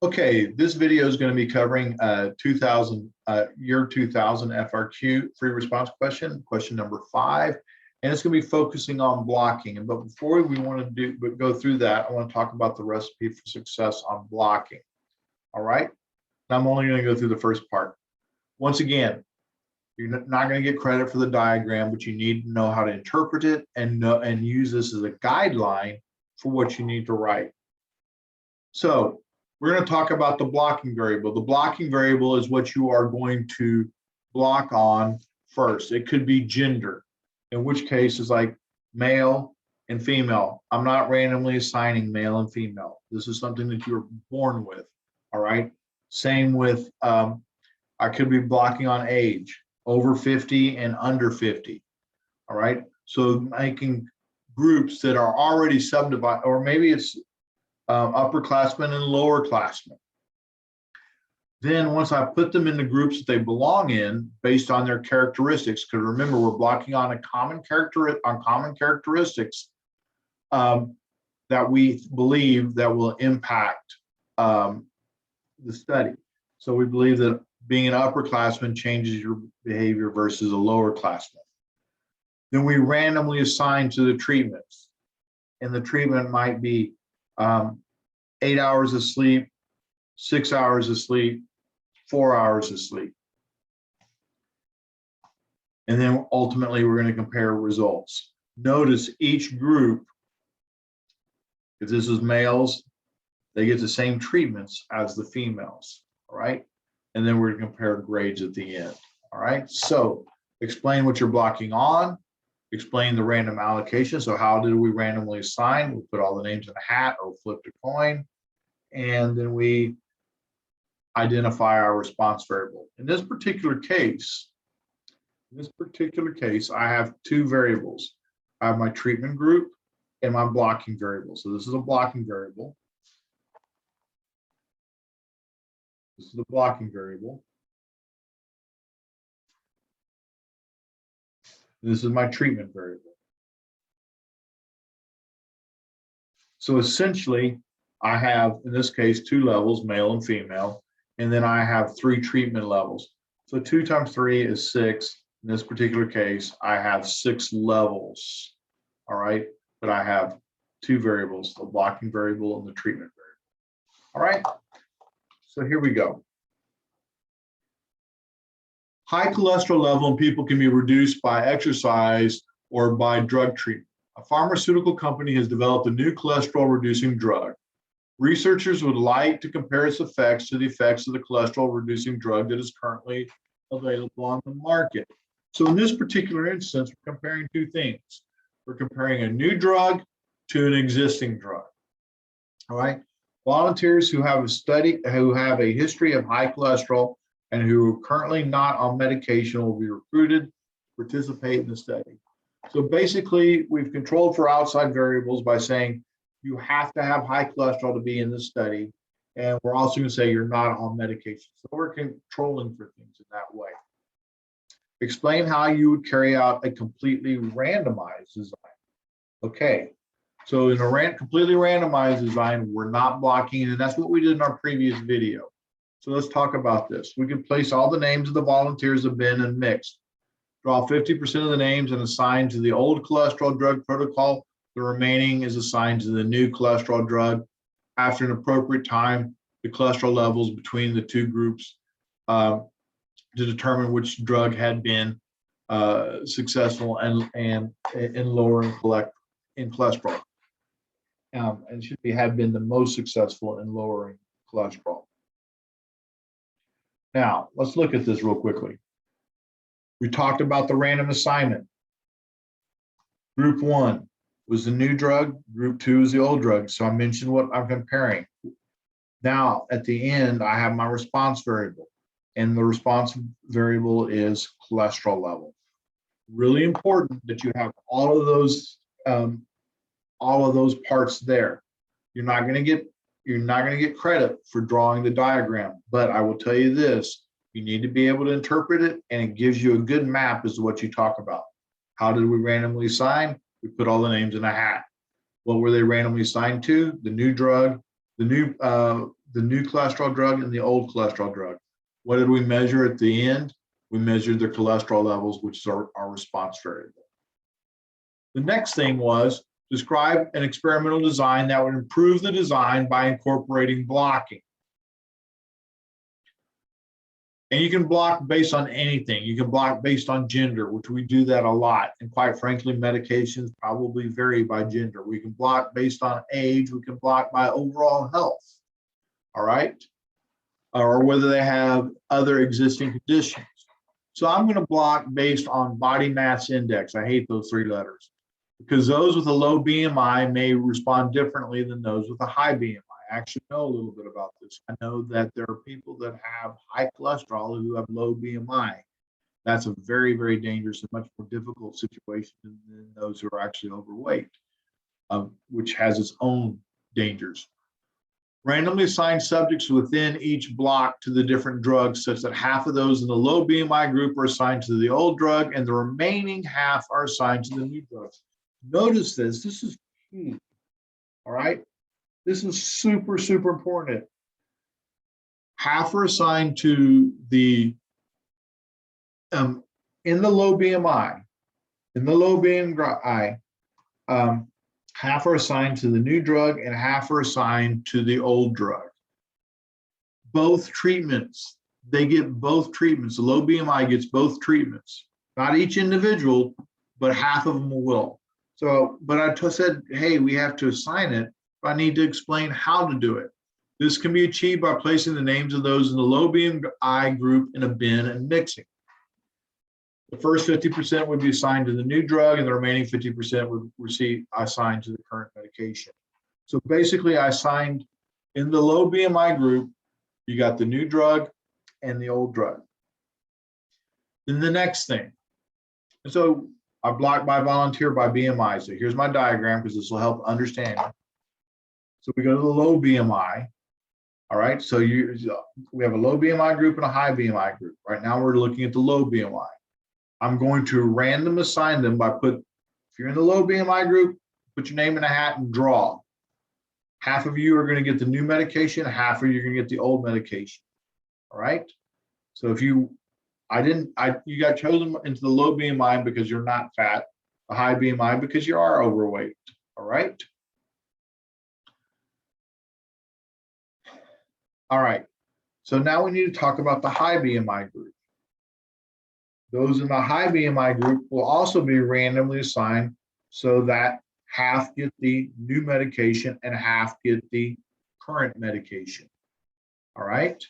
Okay, this video is going to be covering year 2000 FRQ free response question number 5, and it's going to be focusing on blocking. But before we want to go through that, I want to talk about the recipe for success on blocking. All right, I'm only going to go through the first part. Once again, you're not going to get credit for the diagram, but you need to know how to interpret it and use this as a guideline for what you need to write. So we're going to talk about the blocking variable. The blocking variable is what you are going to block on first. It could be gender, in which case is like male and female. I'm not randomly assigning male and female. This is something that you're born with. All right. Same with, I could be blocking on age, over 50 and under 50. All right. So making groups that are already subdivided, or maybe it's upperclassmen and lowerclassmen. Then once I put them in the groups that they belong in based on their characteristics, because remember, we're blocking on common characteristics that we believe that will impact the study. So we believe that being an upperclassman changes your behavior versus a lowerclassman. Then we randomly assign to the treatments, and the treatment might be 8 hours of sleep, 6 hours of sleep, 4 hours of sleep. And then ultimately we're going to compare results. Notice each group, if this is males, they get the same treatments as the females, all right? And then we're going to compare grades at the end, all right? So explain what you're blocking on, explain the random allocation. So how did we randomly assign? We put all the names in a hat or flipped a coin, and then we identify our response variable. In this particular case, I have two variables. I have my treatment group and my blocking variable. So this is a blocking variable. This is the blocking variable. This is my treatment variable. So essentially, I have, in this case, 2 levels, male and female, and then I have 3 treatment levels. So 2 times 3 is 6. In this particular case, I have 6 levels, all right? But I have 2 variables, the blocking variable and the treatment variable. All right, so here we go. High cholesterol level in people can be reduced by exercise or by drug treatment. A pharmaceutical company has developed a new cholesterol reducing drug. Researchers would like to compare its effects to the effects of the cholesterol reducing drug that is currently available on the market. So in this particular instance, we're comparing 2 things. We're comparing a new drug to an existing drug. All right. Volunteers who have a history of high cholesterol and who are currently not on medication will be recruited to participate in the study. So basically, we've controlled for outside variables by saying you have to have high cholesterol to be in this study. And we're also going to say you're not on medication. So we're controlling for things in that way. Explain how you would carry out a completely randomized design. Okay, so in a completely randomized design, we're not blocking, and that's what we did in our previous video. So let's talk about this. We can place all the names of the volunteers have been and mixed. Draw 50% of the names and assign to the old cholesterol drug protocol. The remaining is assigned to the new cholesterol drug. After an appropriate time, the cholesterol levels between the 2 groups to determine which drug had been successful and in lowering cholesterol. And should have been the most successful in lowering cholesterol. Now, let's look at this real quickly. We talked about the random assignment. Group 1 was the new drug, group 2 is the old drug. So I mentioned what I'm comparing. Now, at the end, I have my response variable, and the response variable is cholesterol level. Really important that you have all of those parts there. You're not going to get credit for drawing the diagram, but I will tell you this, you need to be able to interpret it, and it gives you a good map as to what you talk about. How did we randomly assign? We put all the names in a hat. What were they randomly assigned to? The new drug, the new the new cholesterol drug and the old cholesterol drug. What did we measure at the end? We measured their cholesterol levels, which is our response variable. The next thing was describe an experimental design that would improve the design by incorporating blocking. And you can block based on anything. You can block based on gender, which we do that a lot. And quite frankly, medications probably vary by gender. We can block based on age. We can block by overall health, all right? Or whether they have other existing conditions. So I'm going to block based on body mass index. I hate those three letters because those with a low BMI may respond differently than those with a high BMI. I actually know a little bit about this. I know that there are people that have high cholesterol who have low BMI. That's a very, very dangerous and much more difficult situation than those who are actually overweight, which has its own dangers. Randomly assign subjects within each block to the different drugs, such that half of those in the low BMI group are assigned to the old drug and the remaining half are assigned to the new drugs. Notice this is key, all right? This is super, super important. Half are assigned to the, in the low BMI, half are assigned to the new drug and half are assigned to the old drug. Both treatments, they get both treatments. The low BMI gets both treatments. Not each individual, but half of them will. So, but I said, hey, we have to assign it. I need to explain how to do it. This can be achieved by placing the names of those in the low BMI group in a bin and mixing. The first 50% would be assigned to the new drug and the remaining 50% would receive assigned to the current medication. So basically I assigned in the low BMI group, you got the new drug and the old drug. Then the next thing. And so I blocked by volunteer by BMI. So here's my diagram because this will help understand. So we go to the low BMI. All right, so we have a low BMI group and a high BMI group. Right now we're looking at the low BMI. I'm going to random assign them by if you're in the low BMI group, put your name in a hat and draw. Half of you are going to get the new medication, half of you are going to get the old medication. All right. So if you got chosen into the low BMI because you're not fat, the high BMI because you are overweight. All right. All right. So now we need to talk about the high BMI group. Those in the high BMI group will also be randomly assigned so that half get the new medication and half get the current medication. All right.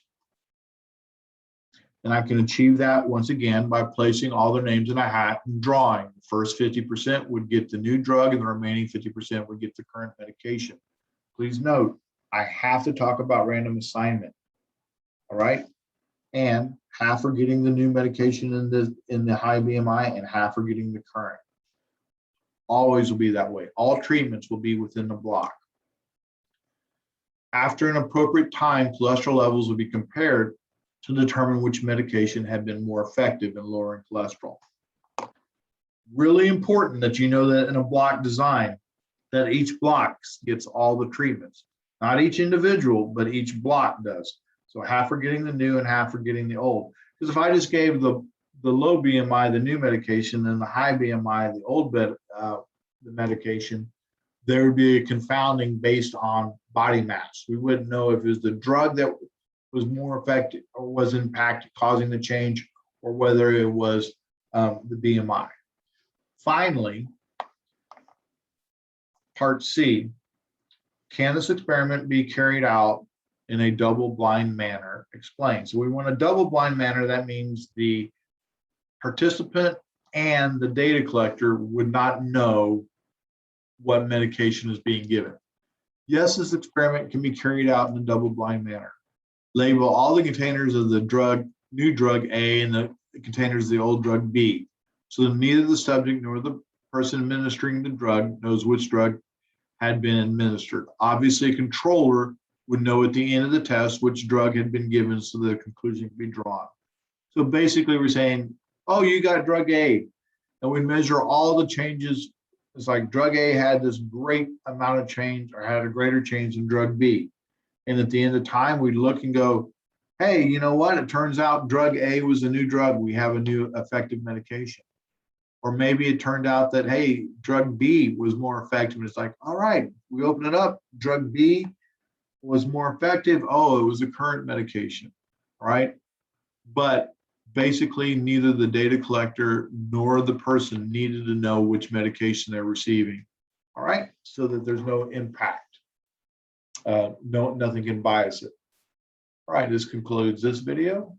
And I can achieve that once again by placing all their names in a hat and drawing. The first 50% would get the new drug and the remaining 50% would get the current medication. Please note, I have to talk about random assignment. All right. And half are getting the new medication in the high BMI and half are getting the current. Always will be that way. All treatments will be within the block. After an appropriate time, cholesterol levels will be compared to determine which medication had been more effective in lowering cholesterol. Really important that you know that in a block design, that each block gets all the treatments. Not each individual, but each block does. So half are getting the new and half are getting the old. Because if I just gave the low BMI the new medication and the high BMI the old the medication, there would be a confounding based on body mass. We wouldn't know if it was the drug that was more effective or was impacted causing the change, or whether it was the BMI. Finally, part C, can this experiment be carried out in a double-blind manner? Explain. So we want a double-blind manner. That means the participant and the data collector would not know what medication is being given. Yes, this experiment can be carried out in a double-blind manner. Label all the containers of the new drug A and the containers of the old drug B, so that neither the subject nor the person administering the drug knows which drug had been administered. Obviously, a controller would know at the end of the test which drug had been given so the conclusion can be drawn. So basically we're saying, oh, you got drug A, and we measure all the changes. It's like drug A had this great amount of change or had a greater change than drug B. And at the end of time, we'd look and go, hey, you know what? It turns out drug A was a new drug. We have a new effective medication. Or maybe it turned out that, hey, drug B was more effective. And it's like, all right, we open it up. Drug B was more effective. Oh, it was a current medication, right? But basically, neither the data collector nor the person needed to know which medication they're receiving, all right? So that there's no impact. Nothing can bias it. All right, this concludes this video.